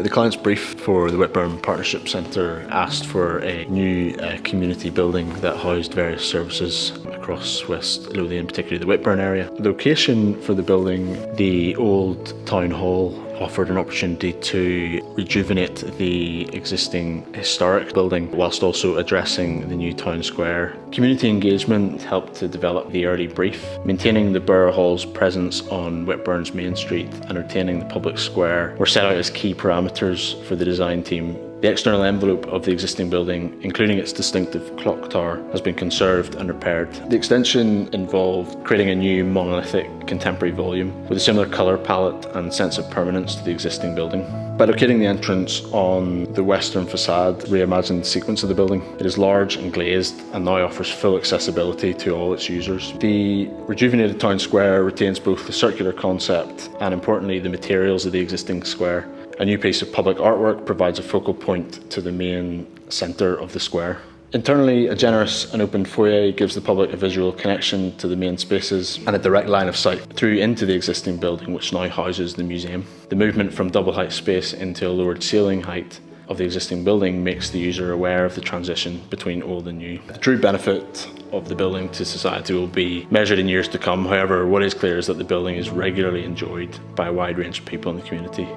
The client's brief for the Whitburn Partnership Centre asked for a new community building that housed various services across West Lothian, particularly the Whitburn area. The location for the building, the old town hall, offered an opportunity to rejuvenate the existing historic building whilst also addressing the new town square. Community engagement helped to develop the early brief, maintaining the Borough Hall's presence on Whitburn's main street and retaining the public square were set out as key parameters for the design team. The external envelope of the existing building, including its distinctive clock tower, has been conserved and repaired. The extension involved creating a new monolithic contemporary volume with a similar colour palette and sense of permanence to the existing building. By locating the entrance on the western facade, reimagined the sequence of the building. It is large and glazed and now offers full accessibility to all its users. The rejuvenated town square retains both the circular concept and, importantly, the materials of the existing square. A new piece of public artwork provides a focal point to the main centre of the square. Internally, a generous and open foyer gives the public a visual connection to the main spaces and a direct line of sight through into the existing building, which now houses the museum. The movement from double height space into a lowered ceiling height of the existing building makes the user aware of the transition between old and new. The true benefit of the building to society will be measured in years to come. However, what is clear is that the building is regularly enjoyed by a wide range of people in the community.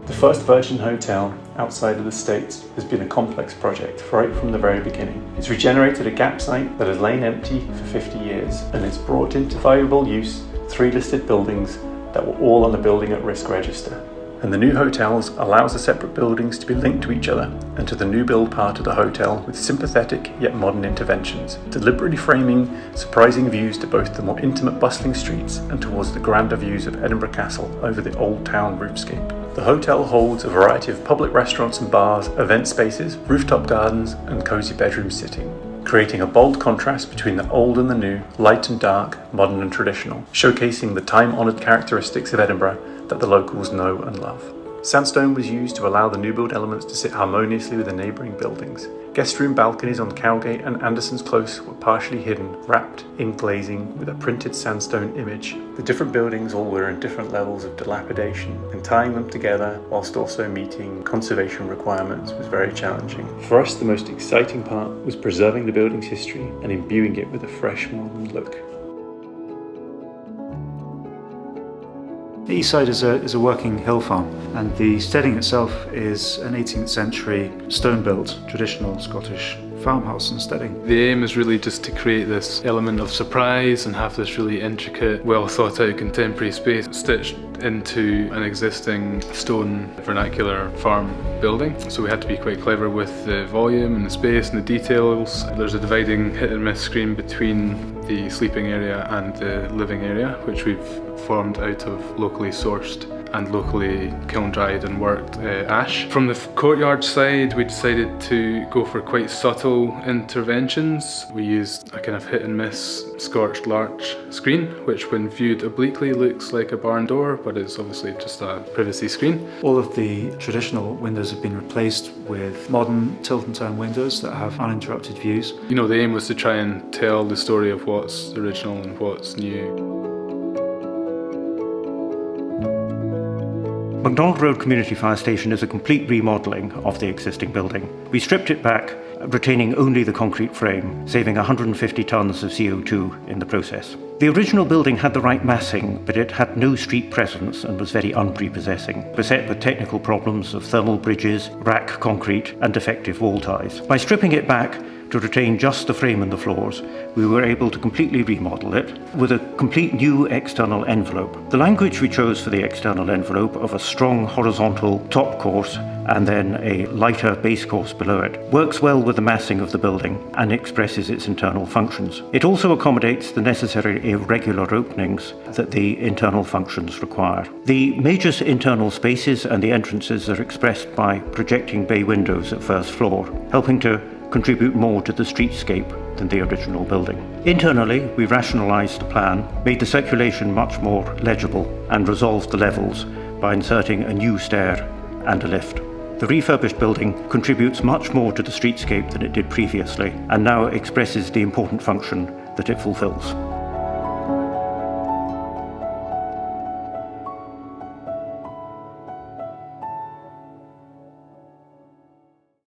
The first Virgin hotel outside of the States has been a complex project right from the very beginning. It's regenerated a gap site that has lain empty for 50 years, and it's brought into valuable use 3 listed buildings that were all on the building at risk register. And the new hotels allows the separate buildings to be linked to each other and to the new build part of the hotel with sympathetic yet modern interventions, deliberately framing surprising views to both the more intimate bustling streets and towards the grander views of Edinburgh Castle over the old town roofscape. The hotel holds a variety of public restaurants and bars, event spaces, rooftop gardens and cosy bedroom sitting, creating a bold contrast between the old and the new, light and dark, modern and traditional, showcasing the time-honoured characteristics of Edinburgh that the locals know and love. Sandstone was used to allow the new build elements to sit harmoniously with the neighbouring buildings. Guest room balconies on Cowgate and Anderson's Close were partially hidden, wrapped in glazing with a printed sandstone image. The different buildings all were in different levels of dilapidation, and tying them together whilst also meeting conservation requirements was very challenging. For us, the most exciting part was preserving the building's history and imbuing it with a fresh modern look. Eastside is a working hill farm, and the steading itself is an 18th century stone-built traditional Scottish farmhouse and steading. The aim is really just to create this element of surprise and have this really intricate, well thought out contemporary space stitched into an existing stone vernacular farm building. So we had to be quite clever with the volume and the space and the details. There's a dividing hit and miss screen between the sleeping area and the living area, which we've formed out of locally sourced and locally kiln dried and worked ash. From the courtyard side, we decided to go for quite subtle interventions. We used a kind of hit and miss scorched larch screen, which when viewed obliquely looks like a barn door, but it's obviously just a privacy screen. All of the traditional windows have been replaced with modern tilt and turn windows that have uninterrupted views. You know, the aim was to try and tell the story of what's original and what's new. McDonald Road Community Fire Station is a complete remodelling of the existing building. We stripped it back, retaining only the concrete frame, saving 150 tonnes of CO2 in the process. The original building had the right massing, but it had no street presence and was very unprepossessing, beset with technical problems of thermal bridges, rack concrete and defective wall ties. By stripping it back, to retain just the frame and the floors, we were able to completely remodel it with a complete new external envelope. The language we chose for the external envelope of a strong horizontal top course and then a lighter base course below it works well with the massing of the building and expresses its internal functions. It also accommodates the necessary irregular openings that the internal functions require. The major internal spaces and the entrances are expressed by projecting bay windows at first floor, helping to contribute more to the streetscape than the original building. Internally, we rationalised the plan, made the circulation much more legible and resolved the levels by inserting a new stair and a lift. The refurbished building contributes much more to the streetscape than it did previously and now expresses the important function that it fulfills.